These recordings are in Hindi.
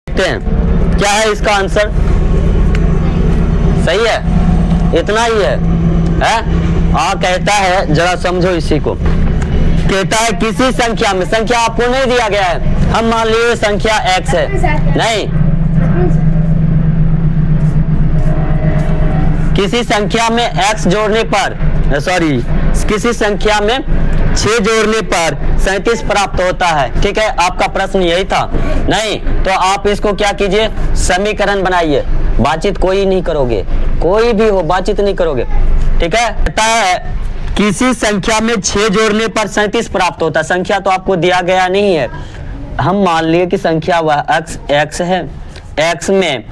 देखते हैं क्या है इसका आंसर। सही है, इतना ही है? कहता है, जरा समझो इसी को। कहता है किसी संख्या में, संख्या आपको नहीं दिया गया है, हम मान लिए संख्या x है, नहीं, किसी संख्या में x जोड़ने पर, सॉरी, किसी संख्या में 6 जोड़ने पर 37 प्राप्त होता है। ठीक है, आपका प्रश्न यही था? नहीं, तो आप इसको क्या कीजिए, समीकरण बनाइए। बातचीत कोई नहीं करोगे, कोई भी हो बातचीत नहीं करोगे। ठीक है, कहता है किसी संख्या में 6 जोड़ने पर 37 प्राप्त होता है। संख्या तो आपको दिया गया नहीं है, हम मान लिए कि संख्या वह x है, x में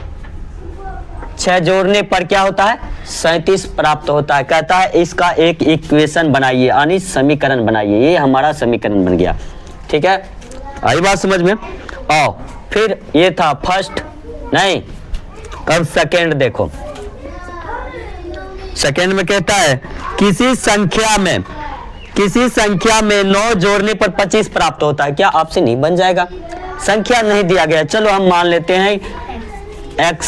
6 जोड़ने पर क्या होता है, 37 प्राप्त होता है। कहता है इसका एक इक्वेशन बनाइए, यानी समीकरण बनाइए। ये हमारा समीकरण बन गया। ठीक है, आई बात समझ में? आओ, फिर ये था फर्स्ट, नहीं, अब सेकेंड देखो। सेकेंड में कहता है किसी संख्या में 9 जोड़ने पर 25 प्राप्त होता है। क्या आपसे नहीं बन जाएगा? संख्या नहीं दिया गया, चलो हम मान लेते हैं x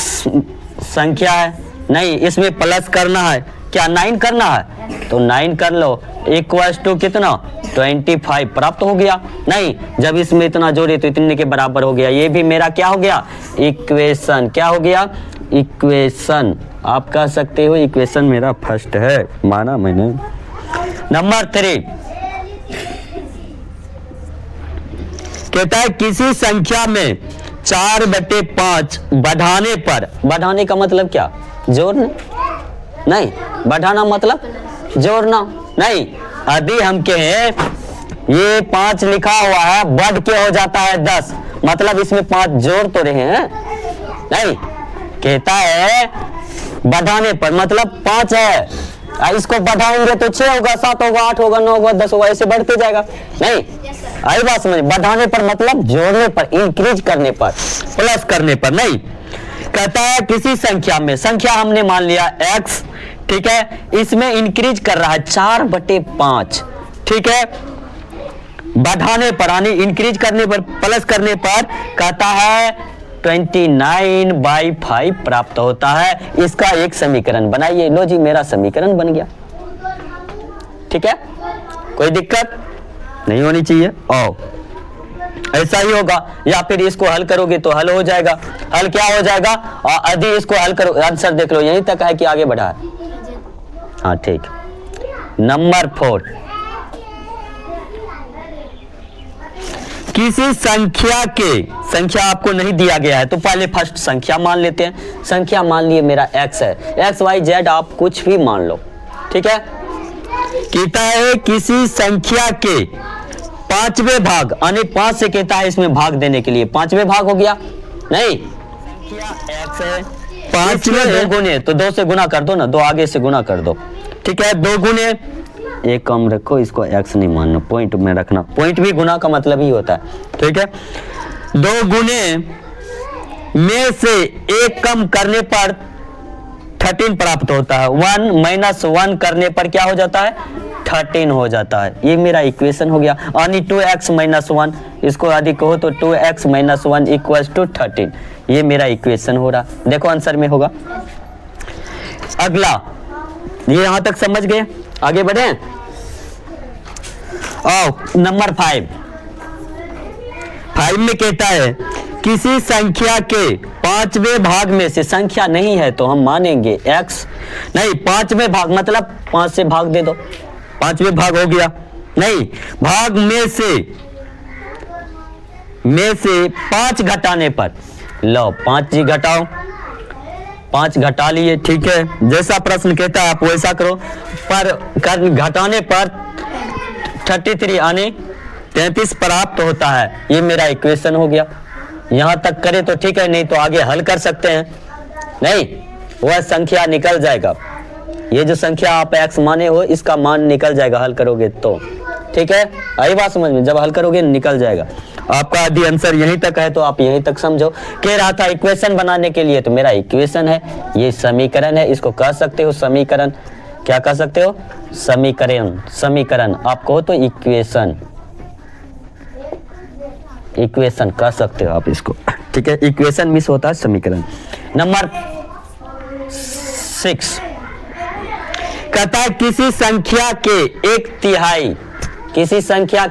संख्या है, नहीं, इसमें प्लस करना है, क्या 9 करना है, तो 9 कर लो, इक्वल्स टू कितना, 25 प्राप्त हो गया। नहीं, जब इसमें इतना जोड़े तो इतने के बराबर हो गया। ये भी मेरा क्या हो गया, इक्वेशन। क्या हो गया, इक्वेशन। आप कह सकते हो इक्वेशन मेरा फर्स्ट है, माना मैंने। नंबर 3 कहता है किसी संख्या में 4/5 बढ़ाने का मतलब क्या, जोड़ना, नहीं, बढ़ाना मतलब जोड़ना, नहीं। यदि हम कहें ये 5 लिखा हुआ है, बढ़ के हो जाता है 10, मतलब इसमें 5 जोड़ तो रहे हैं, नहीं। कहता है बढ़ाने पर मतलब 5 है, इसको बढ़ाएंगे तो 6 होगा, 7 होगा, 8 होगा, 9 होगा, 10 होगा, ऐसे बढ़ते जाएगा। नहीं, आई बात समझ? बढ़ाने पर मतलब जोड़ने पर, इंक्रीज करने पर, प्लस करने पर, नहीं। कहता है किसी संख्या में, संख्या हमने मान लिया x, ठीक है, इसमें इंक्रीज कर रहा है 4/5, ठीक है, बढ़ाने पर यानी इंक्रीज करने पर, प्लस करने पर कहता है 29/5 प्राप्त होता है। इसका एक समीकरण बनाइए। लो जी, मेरा समीकरण बन गया। ठीक है, कोई दिक्कत नहीं होनी चाहिए। आओ, ऐसा ही होगा, या फिर इसको हल करोगे तो हल हो जाएगा। हल क्या हो जाएगा, और यदि इसको हल करो, आंसर देख लो, यहीं तक है कि आगे बढ़ा है? हाँ, ठीक। नंबर 4 किसी संख्या आपको नहीं दिया गया है, तो पहले फर्स्ट संख्या मान लेते हैं। संख्या मान लिए मेरा x है, x y z आप कुछ भी मान लो। ठीक है, कहता है किसी संख्या के 5वें भाग, यानी 5 से कहता है इसमें भाग देने के लिए, 5वें भाग हो गया, नहीं, x है, 5वें 2 गुने, तो 2 से गुना कर दो ना, 2 आगे से गुना कर दो। ठीक है, 2 गुने, एक कम रखो, इसको x नहीं मानना, पॉइंट में रखना, पॉइंट भी गुना का मतलब ही होता है। ठीक है, 2 गुने में से 1 कम करने पर 13 प्राप्त होता है। 1 - 1 करने पर क्या हो जाता है, 13 हो जाता है। ये मेरा इक्वेशन हो गया, यानी 2x - 1, इसको यदि कहो तो 2x - 1 इक्वल्स टू 13। ये मेरा इक्वेशन हो रहा, देखो आंसर में होगा। अगला, ये यहां तक समझ गए, आगे बढ़े। नंबर 5 में कहता है किसी संख्या के 5वें भाग में से, संख्या नहीं है तो हम मानेंगे x, नहीं, 5वें भाग मतलब 5 से भाग दे दो, 5वें भाग हो गया, नहीं, भाग में से 5 घटाने पर, लो 5 जी घटाओ, 5 घटा लिए। ठीक है, जैसा प्रश्न कहता है आप वैसा करो, पर घटाने पर 33 यानी 33 प्राप्त होता है। ये मेरा इक्वेशन हो गया। यहां तक करे तो ठीक है, नहीं तो आगे हल कर सकते हैं, नहीं, वह संख्या निकल जाएगा। ये जो संख्या आप x माने हो, इसका मान निकल जाएगा हल करोगे तो। ठीक है, आई बात समझ में? जब हल करोगे निकल जाएगा आपका। यदि आंसर यहीं तक है तो आप यहीं तक समझो। कह रहा था इक्वेशन बनाने के लिए, तो मेरा इक्वेशन है, ये समीकरण है, इसको कह सकते हो समीकरण। क्या कह सकते हो, समीकरण। आप कहो तो इक्वेशन कह सकते हो आप इसको। ठीक है, इक्वेशन मिस होता है समीकरण। नंबर 6 कहता है किसी संख्या के एक तिहाई, किसी संख्या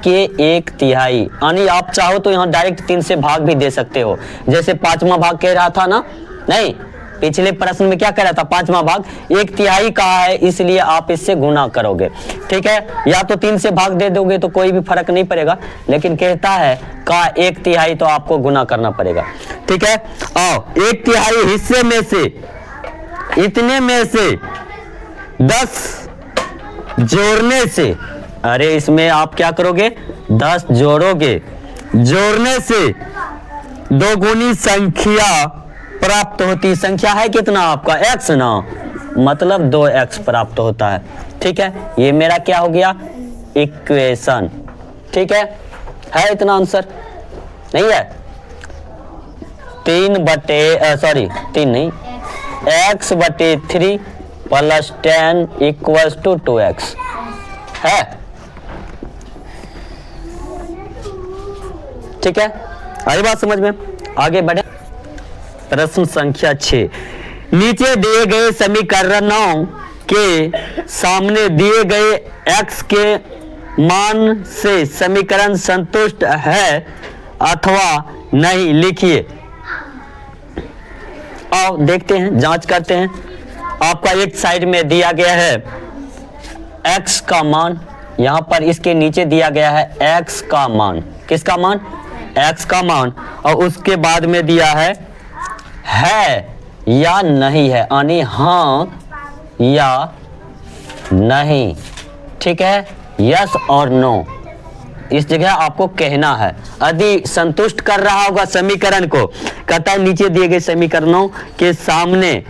के एक तिहाई, यानी आप चाहो तो यहाँ डायरेक्ट 3 से भाग भी दे सकते हो, जैसे 5वां भाग कह रहा था ना, नहीं पिछले प्रश्न में क्या कह रहा था, 5वां भाग, एक तिहाई कहा है इसलिए आप इससे गुना करोगे। ठीक है, या तो 3 से भाग दे दोगे तो कोई भी फर्क नहीं पड़ेगा, लेकिन कहता है का एक तिहाई तो आपको गुना करना पड़ेगा। ठीक है, और एक तिहाई हिस्से में से, इतने में से 10 जोड़ने से, अरे इसमें आप क्या करोगे, 10 जोड़ोगे, जोड़ने से दोगुनी संख्या प्राप्त होती। संख्या है कितना आपका, x ना, मतलब 2x प्राप्त होता है। ठीक है, ये मेरा क्या हो गया, इक्वेशन। ठीक है इतना आंसर नहीं है, 3 नहीं, x/3 + 10 = 2x है। ठीक है, आई बात समझ में, आगे बढ़े। प्रश्न संख्या 6, नीचे दिए गए समीकरणों के सामने दिए गए x के मान से समीकरण संतुष्ट है अथवा नहीं लिखिए। आओ देखते हैं, जांच करते हैं। आपका एक साइड में दिया गया है x का मान, यहां पर इसके नीचे दिया गया है x का मान, किसका मान, x का मान, और उसके बाद में दिया है या नहीं है, यानी हाँ या नहीं। ठीक है, यस और नो, इस जगह आपको कहना है। यदि संतुष्ट कर रहा होगा समीकरण को, कहता है नीचे दिए गए समीकरणों के सामने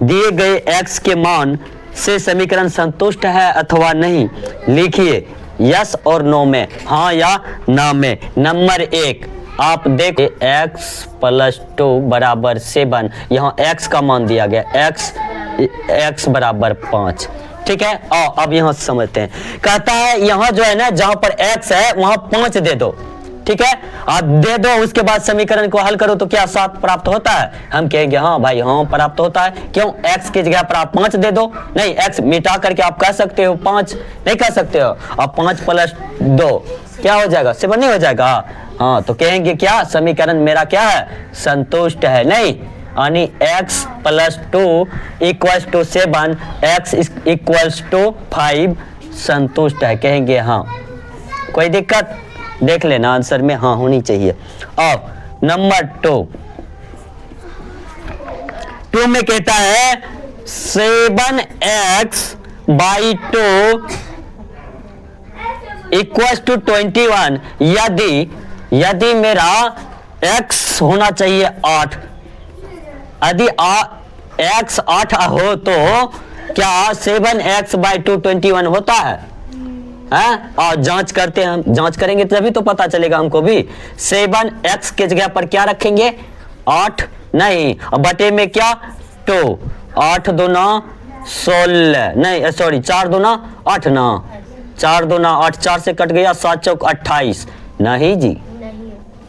दिए गए x के मान से समीकरण संतुष्ट है अथवा नहीं लिखिए, यस और नो में, हाँ या ना में। नंबर 1 आप देखो, x + 2 = 7, यहाँ x का मान दिया गया, x = 5। ठीक है, अब यहाँ समझते हैं। कहता है यहाँ जो है ना, जहां पर x है वहां 5 दे दो। ठीक है, आप दे दो, उसके बाद समीकरण को हल करो तो क्या 7 प्राप्त होता है। हम कहेंगे हाँ भाई हाँ प्राप्त होता है, क्यों, x की जगह पर आप 5 दे दो। नहीं, x मिटा करके आप कह सकते हो 5, नहीं कह सकते हो, अब 5 + 2 क्या हो जाएगा, 7 नहीं हो जाएगा। हाँ, तो कहेंगे क्या, समीकरण मेरा क्या है, संतुष्ट है। नहीं, यानी x + 2 = 7, x = 5 संतुष्ट है, कहेंगे हाँ। कोई दिक्कत, देख लेना आंसर में हाँ होनी चाहिए। अब नंबर 2 में कहता है 7x/2 = 21, यदि मेरा x होना चाहिए 8, यदि x 8 हो तो क्या 7x/2 21 होता है? और जांच करते हैं, हम जांच करेंगे तभी तो पता चलेगा हमको भी। 7x के जगह पर क्या रखेंगे, 8 नहीं, बटे में क्या 2, 8 दूना 16, नहीं सॉरी 4 दूना 8 ना, 4 दूना 8, 4 से कट गया, 7 चौक 28, नहीं जी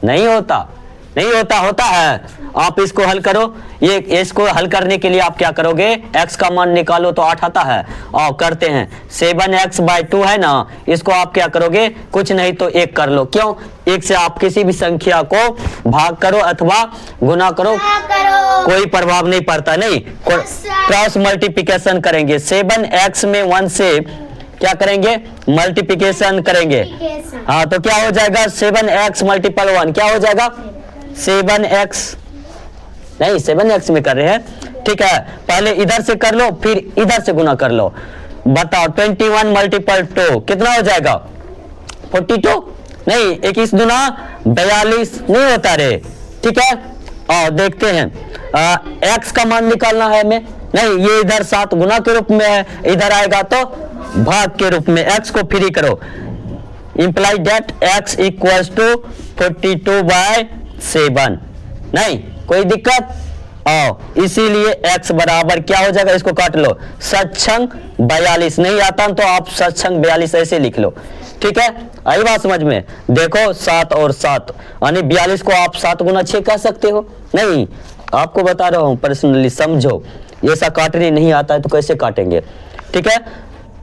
नहीं होता, नहीं होता, होता है। आप इसको हल करो, ये इसको हल करने के लिए आप क्या करोगे, x का मान निकालो तो 8 आता है। और करते हैं 7x/2 है ना, इसको आप क्या करोगे, कुछ नहीं तो 1 कर लो। क्यों, 1 से आप किसी भी संख्या को भाग करो अथवा गुना करो, कोई प्रभाव नहीं पड़ता। नहीं, क्रॉस मल्टीप्लिकेशन करेंगे, 7x में 1 से क्या करेंगे, मल्टीप्लिकेशन करेंगे। हाँ, तो क्या हो जाएगा, 7x × 1 क्या हो जाएगा, 7x, नहीं 7x में कर रहे हैं। ठीक है, पहले इधर से कर लो फिर इधर से गुना कर लो। बताओ 21 × 2 कितना हो जाएगा, 42, नहीं 21 दूना 42 नहीं होता रे। ठीक है, और देखते हैं x का मान निकालना है हमें, नहीं ये इधर 7 गुना के रूप में है, इधर आएगा तो भाग के रूप में। x को फ्री करो, इंप्लाई दैट x = 42/7, नहीं कोई दिक्कत। इसीलिए x बराबर क्या हो जाएगा, इसको काट लो, 7×42 नहीं आता तो आप 7×42 ऐसे लिख लो। ठीक है, आई बात समझ में। देखो 7 और 7 यानी 42 को आप 7 गुना 6 कह सकते हो? नहीं, आपको बता रहा हूं पर्सनली, समझो। ऐसा काटने नहीं आता है तो कैसे काटेंगे? ठीक है,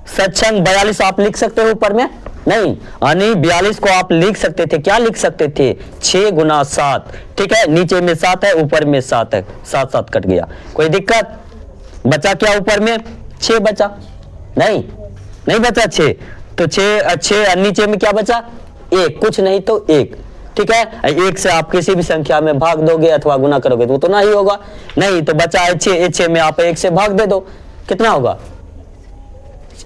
सत्संग 42 आप लिख सकते हो ऊपर में? नहीं, यानी 42 को आप लिख सकते थे, क्या लिख सकते थे? 6 गुना 7। ठीक है, नीचे में 7 है, ऊपर में 7 है, 7 7 कट गया, कोई दिक्कत? बचा क्या ऊपर में? 6 बचा? नहीं, नहीं बचा 6, तो 6 नीचे में क्या बचा? 1, कुछ नहीं तो 1। ठीक है, 1 से आप किसी भी संख्या में भाग दोगे अथवा गुना करोगे तो उतना ही होगा। नहीं तो बचा है 6, 6 में आप 1 से भाग दे दो, कितना होगा?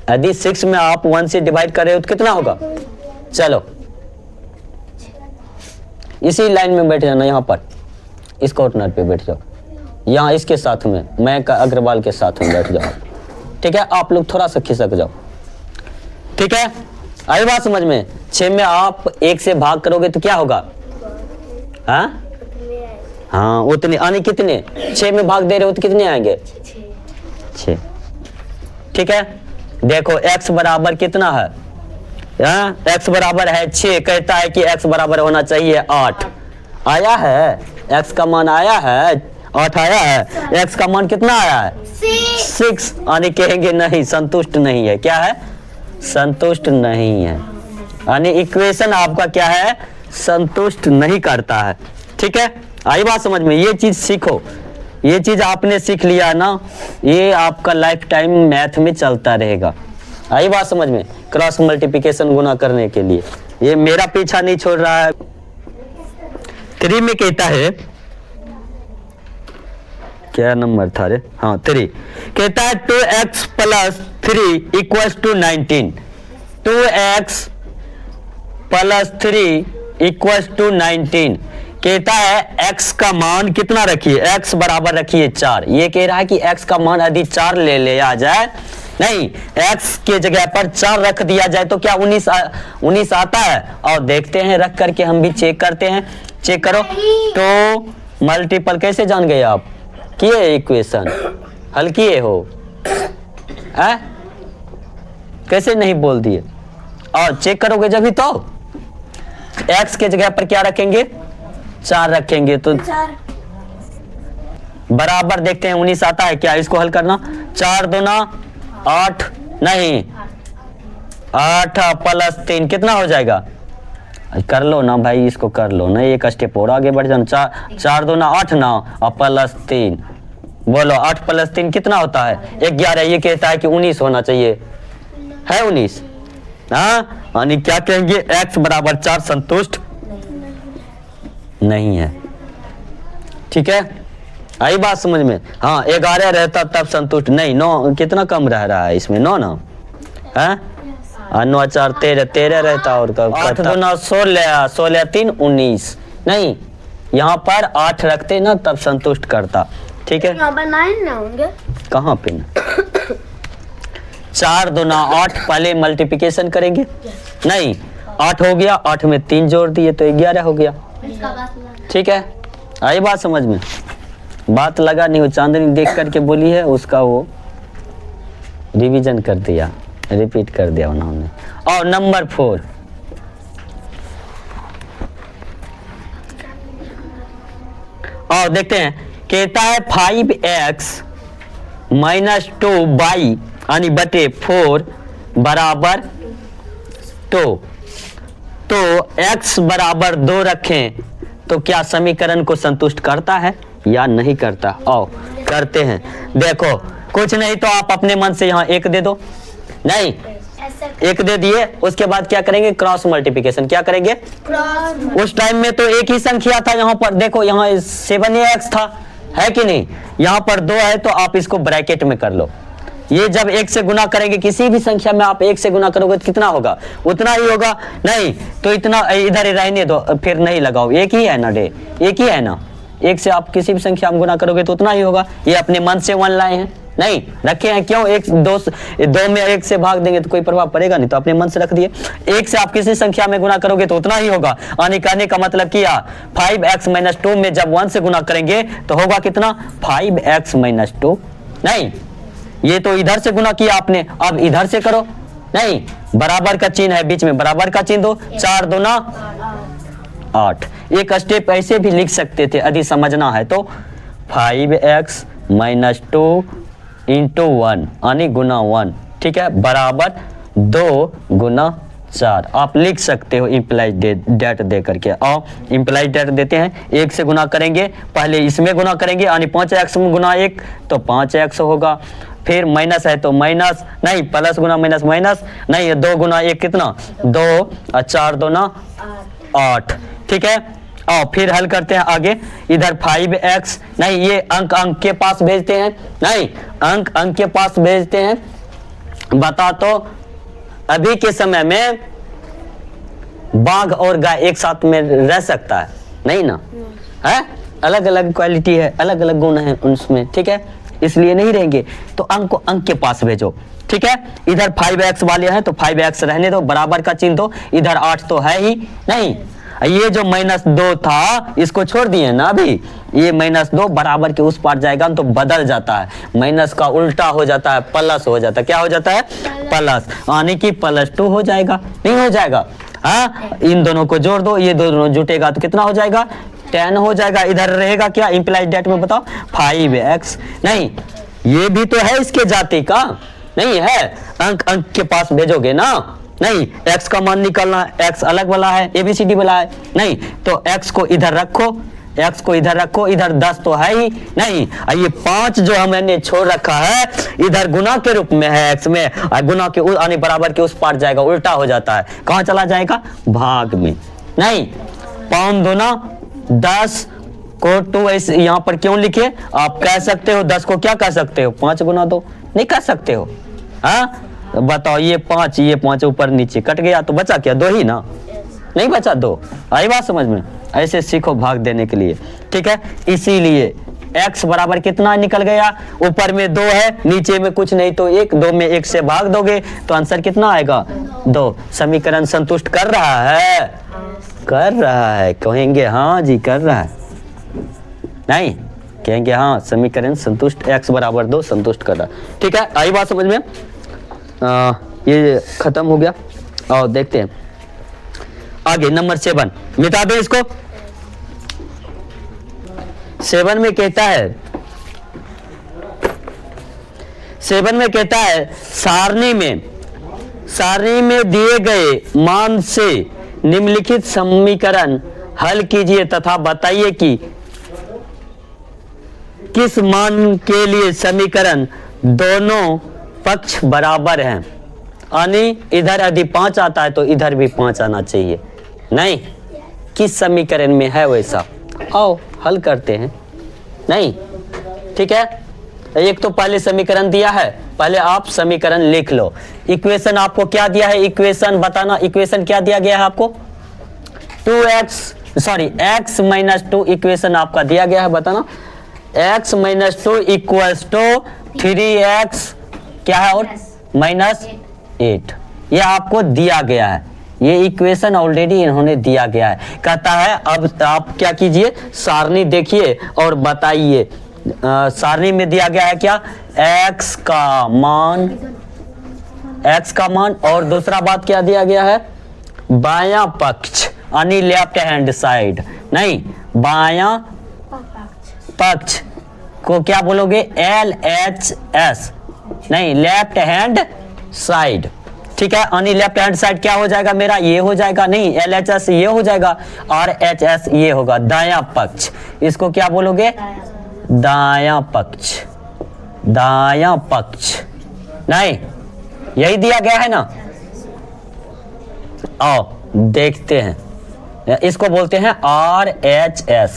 यदि 6 में आप 1 से डिवाइड कर रहे हो तो कितना होगा? चलो इसी लाइन में बैठ जाना, यहाँ पर इस कॉर्नर पे बैठ जाओ, यहाँ इसके साथ में, मैं अग्रवाल के साथ में बैठ जाओ। ठीक है, आप लोग थोड़ा सा खिसक जाओ। ठीक है, आई बात समझ में। 6 में आप 1 से भाग करोगे तो क्या होगा? हाँ उतने, आने कितने? 6 में भाग दे रहे हो तो कितने आएंगे? 6। ठीक है, देखो x बराबर कितना है? x बराबर है 6, कहता है कि x बराबर होना चाहिए 8। आया है, x का मान आया है 8 आया है। x का मान कितना आया है? 6। यानी कहेंगे नहीं, संतुष्ट नहीं है। क्या है? संतुष्ट नहीं है, यानी इक्वेशन आपका क्या है? संतुष्ट नहीं करता है। ठीक है, आई बात समझ में। ये चीज सीखो, ये चीज आपने सीख लिया ना, ये आपका लाइफ टाइम मैथ में चलता रहेगा। आई बात समझ में। क्रॉस मल्टीप्लिकेशन गुना करने के लिए ये मेरा पीछा नहीं छोड़ रहा है। 3 में कहता है, क्या नंबर था रे? हाँ 3 कहता है 2x plus 3 equals to 19। 2x plus 3 equals to 19 कहता है x का मान कितना रखिए? x बराबर रखिए 4। ये कह रहा है कि x का मान यदि 4 ले लिया जाए, नहीं x के जगह पर 4 रख दिया जाए तो क्या 19 आता है? और देखते हैं, रख करके हम भी चेक करते हैं। चेक करो तो मल्टीपल कैसे जान गए आप? किए इक्वेशन हल किए हो? कैसे नहीं बोल दिए? और चेक करोगे जब ही तो x के जगह पर क्या रखेंगे? 4 रखेंगे तो बराबर देखते हैं 19 आता है क्या? इसको हल करना। 4 दूना 8, नहीं 8 प्लस 3 कितना हो जाएगा? कर लो ना भाई, इसको कर लो ना, एक स्टेप और आगे बढ़ जाना। 4 दूना 8 ना और प्लस 3, बोलो 8 प्लस 3 कितना होता है? 11। ये कहता है कि 19 होना चाहिए, है 19। हाँ, यानी क्या कहेंगे? x बराबर 4 संतुष्ट नहीं है। ठीक है, आई बात समझ में। हाँ 11 रहता तब संतुष्ट नहीं। 9 कितना कम रह रहा है इसमें? 9 ना है, 9 4 13 रहता और 8 2 9 16 16 3 19। नहीं, यहाँ पर 8 रखते ना तब संतुष्ट करता। ठीक है, यहाँ पर 9 ना होंगे? कहाँ पे ना? 4 दूना 8 पहले मल्टीप्लिकेशन करेंगे। नहीं 8 हो गया, 8 में 3 जोड़ दिए तो 11 हो गया। ठीक है, आई बात समझ में। बात लगा नहीं, वो चांदनी देख करके बोली है, उसका वो रिवीजन कर दिया, रिपीट कर दिया उन्होंने। और नंबर 4 और देखते हैं, कहता है 5x माइनस 2 बाई यानी बटे 4 बराबर 2। तो x बराबर 2 रखें तो क्या समीकरण को संतुष्ट करता है या नहीं करता? आओ करते हैं। देखो कुछ नहीं तो आप अपने मन से यहाँ 1 दे दो। नहीं 1 दे दिए, उसके बाद क्या करेंगे? Cross multiplication. क्या करेंगे? उस टाइम में तो एक ही संख्या था यहाँ पर। देखो यहाँ 7x था, है कि नहीं? यहाँ पर 2 है तो आप इसको ब्रैकेट में कर लो। ये जब 1 से गुना करेंगे, किसी भी संख्या में आप 1 से गुना करोगे तो कितना होगा? उतना ही होगा। नहीं तो इतना इधर ही रहने दो, फिर नहीं लगाओ। एक ही है ना डे, एक ही है ना। 1 से आप किसी भी संख्या में गुना करोगे तो उतना ही होगा। ये अपने मन से 1 लाए हैं, नहीं रखे हैं। क्यों? 2 में 1 से भाग देंगे तो कोई प्रभाव पड़ेगा नहीं, तो अपने मन से रख दिए। 1 से आप किसी संख्या में गुना करोगे तो उतना ही होगा। यानी कहने का मतलब किया 5x माइनस 2 में जब 1 से गुना करेंगे तो होगा कितना? 5x minus 2। नहीं, ये तो इधर से गुना किया आपने, अब इधर से करो। नहीं बराबर का चिन्ह है बीच में, बराबर का चिन्ह दो, 4 दूना 8। एक स्टेप ऐसे भी लिख सकते थे यदि समझना है तो, 5x माइनस 2 इंटू 1 यानी गुना 1, ठीक है, बराबर 2 गुना 4 आप लिख सकते हो इम्प्लाइड डेट दे करके। और इम्प्लाइड डेट देते हैं, 1 से गुना करेंगे, पहले इसमें गुना करेंगे यानी 5x में गुना 1 तो 5x होगा, फिर माइनस है तो माइनस नहीं, प्लस गुना माइनस माइनस नहीं, 2 गुना 1 कितना 2 और 4 दूना 8, ठीक है। और फिर हल करते हैं आगे, इधर 5x नहीं, ये अंक अंक के पास भेजते हैं, नहीं अंक अंक के पास भेजते हैं। बता तो अभी के समय में बाघ और गाय एक साथ में रह सकता है नहीं ना, है अलग अलग क्वालिटी है, अलग अलग गुण है उनमें, ठीक है, इसलिए नहीं रहेंगे। तो अंक को अंक के पास भेजो, ठीक है। इधर 5x वाले हैं तो 5x रहने दो, बराबर का चिन्ह दो, इधर 8 तो है ही नहीं, ये जो -2 था इसको छोड़ दिए ना अभी, ये -2 बराबर के उस पार जाएगा तो बदल जाता है, माइनस का उल्टा हो जाता है, प्लस हो जाता है, क्या हो जाता है प्लस, यानी कि +2 हो जाएगा, नहीं हो जाएगा, हाँ इन दोनों को जोड़ दो, ये दोनों जुटेगा तो कितना हो जाएगा 10 हो जाएगा। इधर रहेगा क्या इम्प्लाइड डेट में बताओ 5x नहीं, ये भी तो है इसके जाति का, नहीं है, अंक अंक के पास भेजोगे ना, नहीं x का मान निकालना, x अलग वाला है, ABCD वाला है, नहीं तो x को इधर रखो, x को इधर रखो, इधर 10 तो है ही नहीं, ये 5 जो हमने छोड़ रखा है इधर गुना के रूप में है x में, गुना के यानी बराबर के उस पार जाएगा, उल्टा हो जाता है, कहां चला जाएगा भाग में, नहीं 5 दूना 10 को 2 ऐसे यहाँ पर क्यों लिखे, आप कह सकते हो 10 को क्या कह सकते हो 5 गुना 2 नहीं कह सकते हो, हाँ बताओ, ये 5 ऊपर नीचे कट गया तो बचा क्या 2 ही ना, नहीं बचा 2, आई बात समझ में, ऐसे सीखो भाग देने के लिए, ठीक है। इसीलिए x बराबर कितना निकल गया, ऊपर में 2 है, नीचे में कुछ नहीं तो 1, 2 में 1 से भाग दोगे तो आंसर कितना आएगा 2। समीकरण संतुष्ट कर रहा है, कर रहा है, कहेंगे हाँ जी कर रहा है, नहीं कहेंगे हाँ समीकरण संतुष्ट, x बराबर 2 संतुष्ट कर रहा है, ठीक है, आई बात समझ में। ये खत्म हो गया और देखते हैं आगे नंबर 7, मिटा दो इसको। 7 में कहता है, 7 में कहता है सारणी में दिए गए मान से निम्नलिखित समीकरण हल कीजिए तथा बताइए कि किस मान के लिए समीकरण दोनों पक्ष बराबर हैं, यानी इधर यदि 5 आता है तो इधर भी 5 आना चाहिए, नहीं किस समीकरण में है वैसा, आओ हल करते हैं, नहीं ठीक है। एक तो पहले समीकरण दिया है, पहले आप समीकरण लिख लो। इक्वेशन आपको क्या दिया है, इक्वेशन बताना, इक्वेशन क्या दिया गया है आपको x माइनस 2 इक्वेशन आपका दिया गया है, बताना x minus 2 equals to 3x क्या है और -8, ये आपको दिया गया है, ये इक्वेशन ऑलरेडी इन्होंने दिया गया है। कहता है अब आप क्या कीजिए सारणी देखिए और बताइए, सारणी में दिया गया है क्या x का मान और दूसरा बात क्या दिया गया है बायां पक्ष यानी लेफ्ट हैंड साइड, नहीं बायां पक्ष को क्या बोलोगे LHS, नहीं लेफ्ट हैंड साइड, ठीक है, यानी लेफ्ट हैंड साइड क्या हो जाएगा मेरा ये हो जाएगा, नहीं LHS ये हो जाएगा और HS ये होगा दायां पक्ष, इसको क्या बोलोगे दायां पक्ष, दायां पक्ष, नहीं यही दिया गया है ना। आओ देखते हैं, इसको बोलते हैं RHS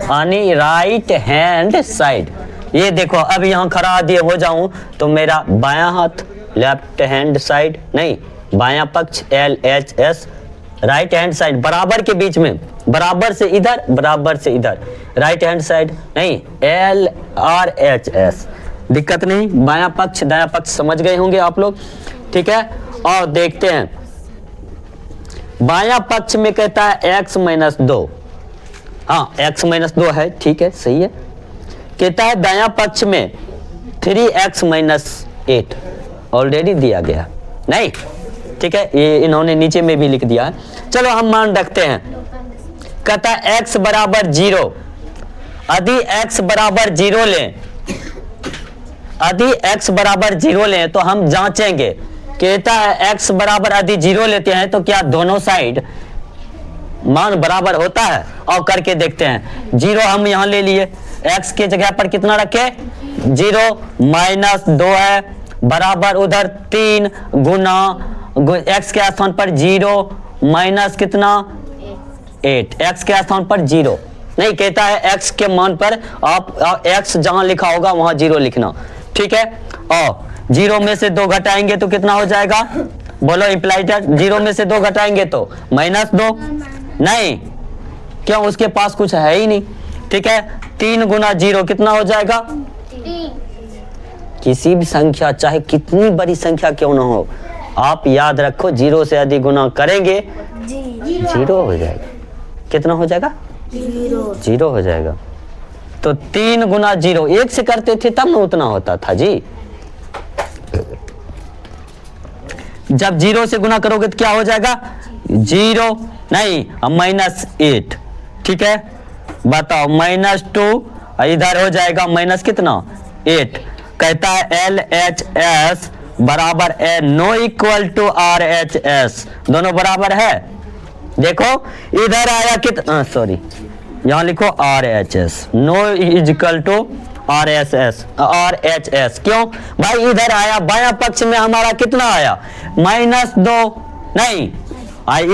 यानी राइट हैंड साइड। ये देखो अब यहाँ खड़ा दिए हो जाऊं तो मेरा बायां हाथ लेफ्ट हैंड साइड, नहीं बायां पक्ष LHS, राइट हैंड साइड बराबर के बीच में, बराबर से इधर बराबर से इधर, राइट हैंड साइड नहीं LRHS, दिक्कत नहीं, बायां पक्ष दायां पक्ष समझ गए होंगे आप लोग, ठीक है। और देखते हैं बायां पक्ष में कहता है x माइनस 2, हाँ x माइनस 2 है, ठीक है सही है। कहता है दायां पक्ष में 3x माइनस 8 ऑलरेडी दिया गया, नहीं ठीक है, ये इन्होंने नीचे में भी लिख दिया है। चलो हम मान रखते हैं, कहता है x बराबर 0। यदि x बराबर 0 लें, यदि x बराबर 0 लें तो हम जांचेंगे। कहता है x बराबर यदि 0 लेते हैं तो क्या दोनों साइड मान बराबर होता है? और करके देखते हैं। 0 हम यहां ले लिए, x के जगह पर कितना रखे? 0 माइनस 2 है बराबर उधर 3 गुना x के स्थान पर 0 माइनस कितना 8, x के स्थान पर 0 नहीं, कहता है x के मान पर आप x जहां लिखा होगा वहां 0 लिखना, ठीक है। और 0 में से 2 घटाएंगे तो कितना हो जाएगा? बोलो इम्प्लाइड। 0 में से 2 घटाएंगे तो -2 नहीं, क्यों? उसके पास कुछ है ही नहीं, ठीक है। 3 गुना 0 कितना हो जाएगा? 3। किसी भी संख्या चाहे कितनी बड़ी संख्या क्यों ना हो, आप याद रखो 0 से यदि गुना करेंगे 0 हो जाएगा। कितना हो जाएगा? 0 हो जाएगा। तो 3 गुना 0 1 से करते थे तब ना उतना होता था जी। जब 0 से गुना करोगे तो क्या हो जाएगा? 0 नहीं, अब -8, ठीक है। बताओ -2 इधर हो जाएगा माइनस कितना 8। कहता है LHS बराबर है नो इक्वल टू RHS, दोनों बराबर है। देखो इधर आया कितना, सॉरी यहां लिखो RHS, no is equal to RHS। क्यों भाई? इधर आया बायां पक्ष में हमारा कितना आया? -2 नहीं,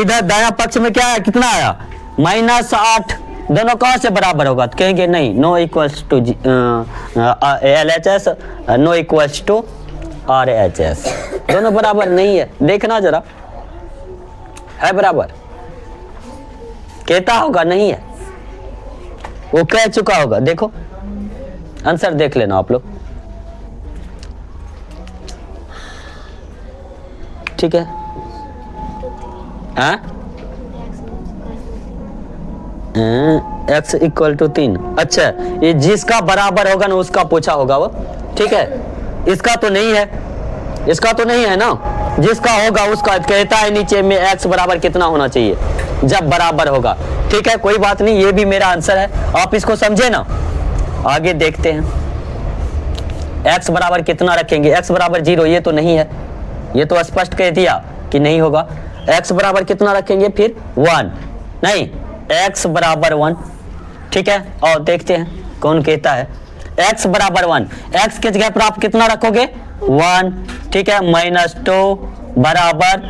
इधर दायां पक्ष में क्या है? कितना आया? -8। दोनों कहां से बराबर होगा? तो कहेंगे नहीं, no equals to LHS no equals to RHS, दोनों बराबर नहीं है। देखना जरा, है बराबर? कहता होगा नहीं है, वो कह चुका होगा। देखो आंसर देख लेना आप लोग, ठीक है। x equal to 3। अच्छा, ये जिसका बराबर होगा ना उसका पूछा होगा वो, ठीक है। इसका तो नहीं है, इसका तो नहीं है ना, जिसका होगा उसका। कहता है नीचे में x बराबर कितना होना चाहिए जब बराबर होगा, ठीक है। कोई बात नहीं, ये भी मेरा आंसर है, आप इसको समझे ना। आगे देखते हैं, x बराबर कितना रखेंगे? x बराबर 0, ये तो नहीं है, ये तो स्पष्ट कह दिया कि नहीं होगा। x बराबर कितना रखेंगे फिर? 1 नहीं, x बराबर 1, ठीक है। और देखते हैं कौन कहता है x बराबर 1। x के जगह पर आप कितना रखोगे? 1, ठीक है। -2 बराबर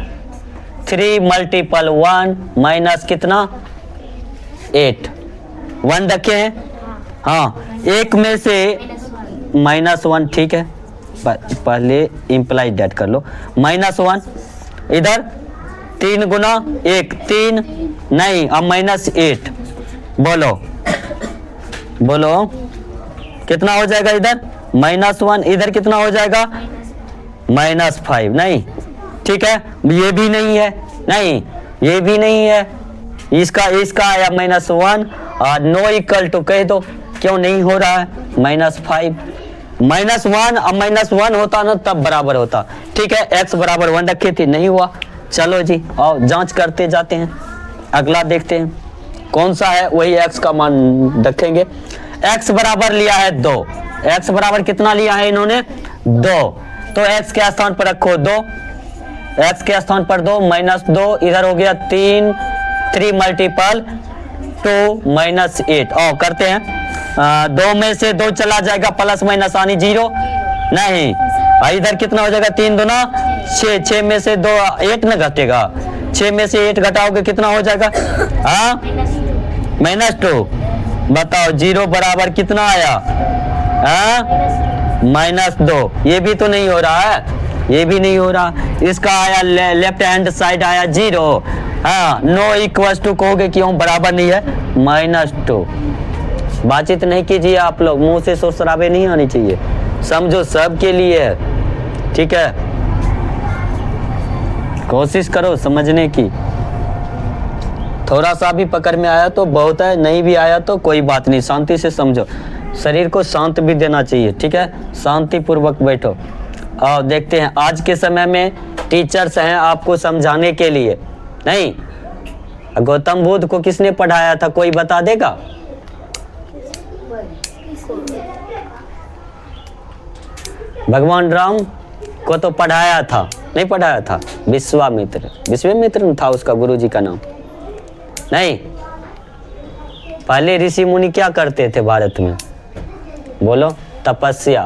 3 मल्टीपल 1 माइनस कितना 8, 1 रखे हैं। हाँ, एक में से -1, ठीक है। पहले इम्प्लाइड डेट कर लो, -1 इधर 3 गुना 1 3 नहीं, अब -8। बोलो बोलो कितना हो जाएगा? इधर -1, इधर कितना हो जाएगा? -5 नहीं, ठीक है। ये भी नहीं है, नहीं ये भी नहीं है, इसका आया -1 और नो इक्वल टू कह दो, क्यों नहीं हो रहा है? -5 -1, अब -1 होता ना तब बराबर होता, ठीक है। x बराबर 1 रखे थे, नहीं हुआ। चलो जी, और जांच करते जाते हैं। अगला देखते हैं कौन सा है, वही x का मान रखेंगे। x बराबर लिया है 2, x बराबर कितना लिया है इन्होंने? 2, तो x के स्थान पर रखो 2, x के स्थान पर 2 -2 इधर हो गया 3 मल्टीपल 2 -8। और करते हैं 2 में से 2 चला जाएगा, प्लस माइनस आनी 0 नहीं, इधर कितना हो जाएगा? 3 दूना 6, 6 में से 2 8 न घटेगा, 6 में से 8 घटाओगे कितना हो जाएगा? हाँ -2। बताओ 0 बराबर कितना आया? हाँ -2। ये भी तो नहीं हो रहा है, ये भी नहीं हो रहा। इसका आया लेफ्ट हैंड साइड आया 0। हाँ, नो इक्वल्स टू कहोगे क्यों बराबर नहीं है? -2। बातचीत नहीं कीजिए आप लोग, मुंह से शोर शराबे नहीं आनी चाहिए, समझो सबके लिए है, ठीक है। कोशिश करो समझने की, थोड़ा सा भी पकड़ में आया तो बहुत है, नहीं भी आया तो कोई बात नहीं, शांति से समझो। शरीर को शांत भी देना चाहिए, ठीक है। शांति पूर्वक बैठो। और देखते हैं आज के समय में टीचर्स हैं आपको समझाने के लिए। नहीं, गौतम बुद्ध को किसने पढ़ाया था, कोई बता देगा? भगवान राम को तो पढ़ाया था, नहीं पढ़ाया था? विश्वामित्र, विश्वामित्र था उसका गुरुजी का नाम। नहीं, पहले ऋषि मुनि क्या करते थे भारत में? बोलो। तपस्या।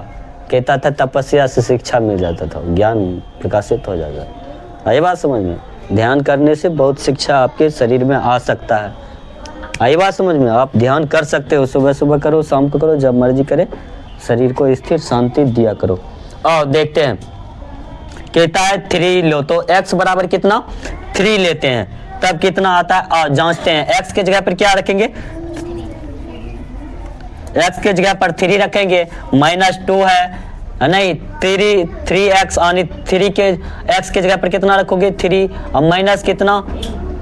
कहता था तपस्या से शिक्षा मिल जाता था, ज्ञान प्रकाशित हो जाता था। आई बात समझ में? ध्यान करने से बहुत शिक्षा आपके शरीर में आ सकता है। आई बात समझ में? आप ध्यान कर सकते हो, सुबह सुबह करो, शाम को करो, जब मर्जी करे, शरीर को स्थिर शांति दिया करो। और देखते हैं, कहता है 3 लो, तो x बराबर कितना? 3 लेते हैं, तब कितना आता है? और जांचते हैं, x के जगह पर क्या रखेंगे? x के जगह पर 3 रखेंगे, -2 है नहीं, 3x यानी 3 के x के जगह पर कितना रखोगे? 3 और माइनस कितना?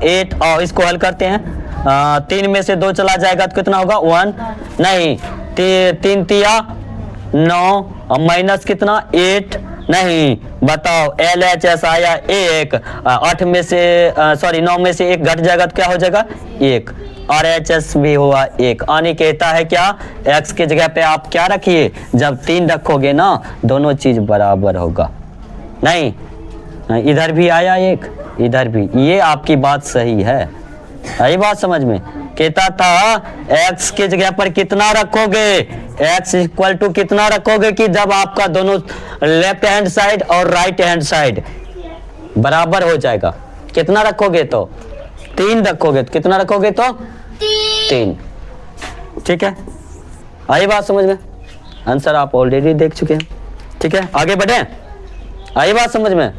8। और इसको हल करते हैं, 3 में से 2 चला जाएगा तो कितना होगा? 1 नहीं, 3 तिया 9 और माइनस कितना? 8 नहीं, बताओ LHS आया 1, 8 में से 9 में से 1 घट जाएगा तो क्या हो जाएगा? 1, और HS भी हुआ 1। आने कहता है क्या? x के जगह पे आप क्या रखिए? जब 3 रखोगे ना, दोनों चीज बराबर होगा। नहीं, इधर भी आया 1, इधर भी, ये आपकी बात सही है। यही बात समझ में? कहता था x के जगह पर कितना रखोगे? x इक्वल टू कितना रखोगे कि जब आपका दोनों लेफ्ट हैंड साइड और राइट हैंड साइड बराबर हो जाएगा। कितना रखोगे? तो 3 रखोगे। तो कितना रखोगे? तो 3। ठीक है, आई बात समझ में? आंसर आप ऑलरेडी देख चुके हैं। ठीक है, आगे बढ़े। आई बात समझ में?